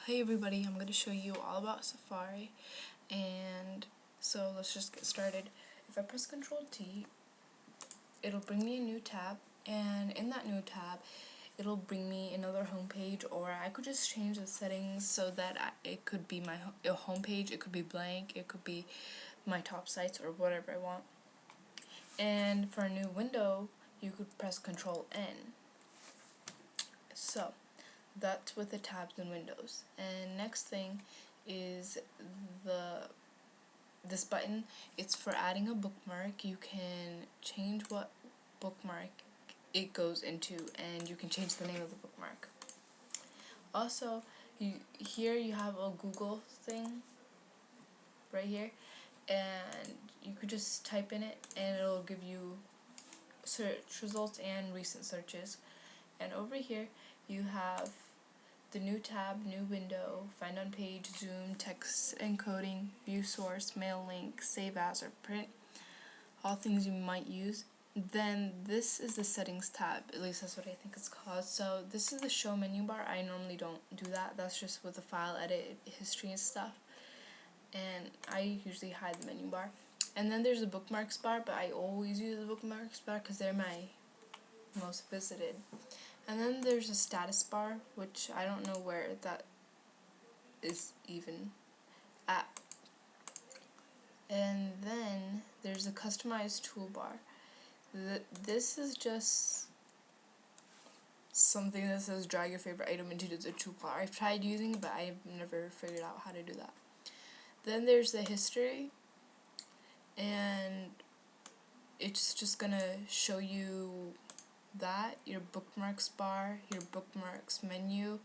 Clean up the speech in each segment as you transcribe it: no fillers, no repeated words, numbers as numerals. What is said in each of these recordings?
Hey everybody, I'm going to show you all about Safari, and so let's just get started. If I press Ctrl T, it'll bring me a new tab, and in that new tab it'll bring me another home page, or I could just change the settings so that it could be my home page, it could be blank, it could be my top sites, or whatever I want. And for a new window, you could press Ctrl N. So that's with the tabs and windows. And next thing is this button. It's for adding a bookmark. You can change what bookmark it goes into, and you can change the name of the bookmark. Also, here you have a Google thing right here, and you could just type in it and it'll give you search results and recent searches. And over here you have the new tab, new window, find on page, zoom, text encoding, view source, mail link, save as, or print, all things you might use. Then this is the settings tab, at least that's what I think it's called. So this is the show menu bar. I normally don't do that. That's just with the file edit history and stuff. And I usually hide the menu bar. And then there's the bookmarks bar, but I always use the bookmarks bar because they're my most visited. And then there's a status bar, which I don't know where that is even at. And then there's a customized toolbar. This is just something that says drag your favorite item into the toolbar. I've tried using it, but I've never figured out how to do that. Then there's the history, and it's just gonna show you that, your bookmarks bar, your bookmarks menu,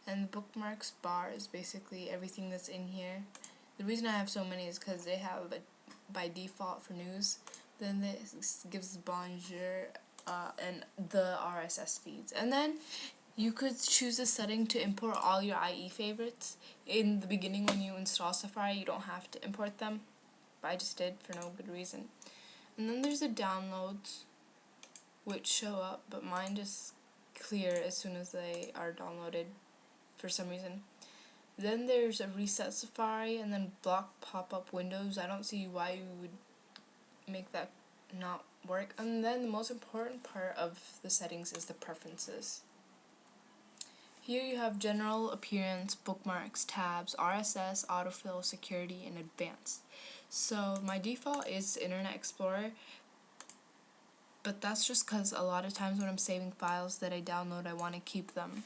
and the bookmarks bar is basically everything that's in here. The reason I have so many is because they have it by default for news. Then this gives Bonjour and the RSS feeds. And then you could choose a setting to import all your IE favorites. In the beginning when you install Safari, you don't have to import them, but I just did for no good reason. And then there's the downloads, which show up, but mine just clear as soon as they are downloaded for some reason. Then there's a reset Safari, and then block pop-up windows. I don't see why you would make that not work. And then the most important part of the settings is the preferences. Here you have general, appearance, bookmarks, tabs, RSS, autofill, security, and advanced. So my default is Internet Explorer, but that's just because a lot of times when I'm saving files that I download, I want to keep them.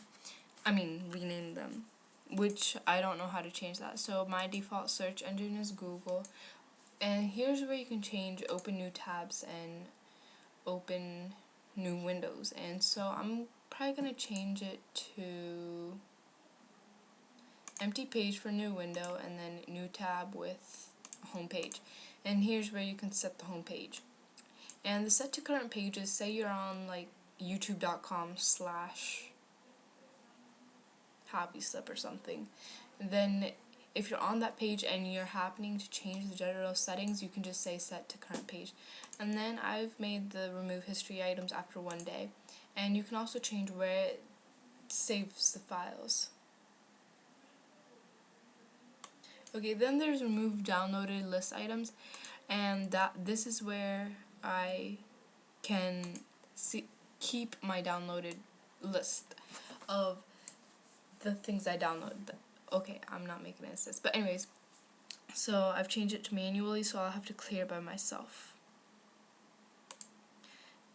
Rename them, which I don't know how to change that. So my default search engine is Google. And here's where you can change open new tabs and open new windows. And so I'm probably going to change it to empty page for new window, and then new tab with home page. And here's where you can set the home page. And the set to current pages, say you're on like youtube.com/hobbyslip or something, then if you're on that page and you're happening to change the general settings, you can just say set to current page. And then I've made the remove history items after 1 day, and you can also change where it saves the files. Okay, then there's remove downloaded list items, and this is where I can keep my downloaded list of the things I downloaded. Okay, I'm not making any sense. But anyways, so I've changed it to manually, so I'll have to clear by myself.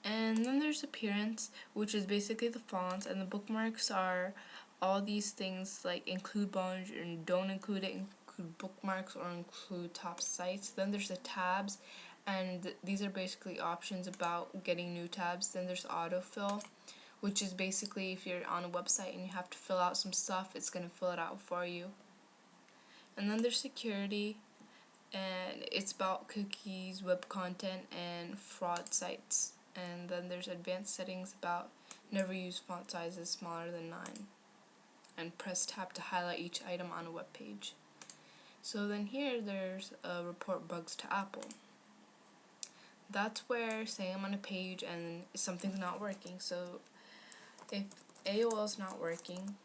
And then there's appearance, which is basically the fonts, and the bookmarks are all these things like include Bonjour and don't include it, include bookmarks, or include top sites. Then there's the tabs, and these are basically options about getting new tabs. Then there's autofill, which is basically if you're on a website and you have to fill out some stuff, it's going to fill it out for you. And then there's security, and it's about cookies, web content, and fraud sites. And then there's advanced settings about never use font sizes smaller than 9. And press tab to highlight each item on a web page. So then here there's report bugs to Apple. That's where, say I'm on a page and something's not working. So if AOL is not working,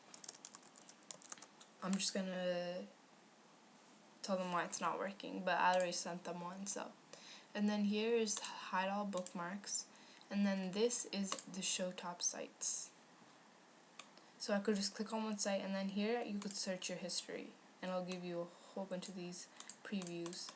I'm just gonna tell them why it's not working, but I already sent them one, so. And then here is hide all bookmarks, and then this is the show top sites. So I could just click on one site, and then here you could search your history, and it'll give you a whole bunch of these previews.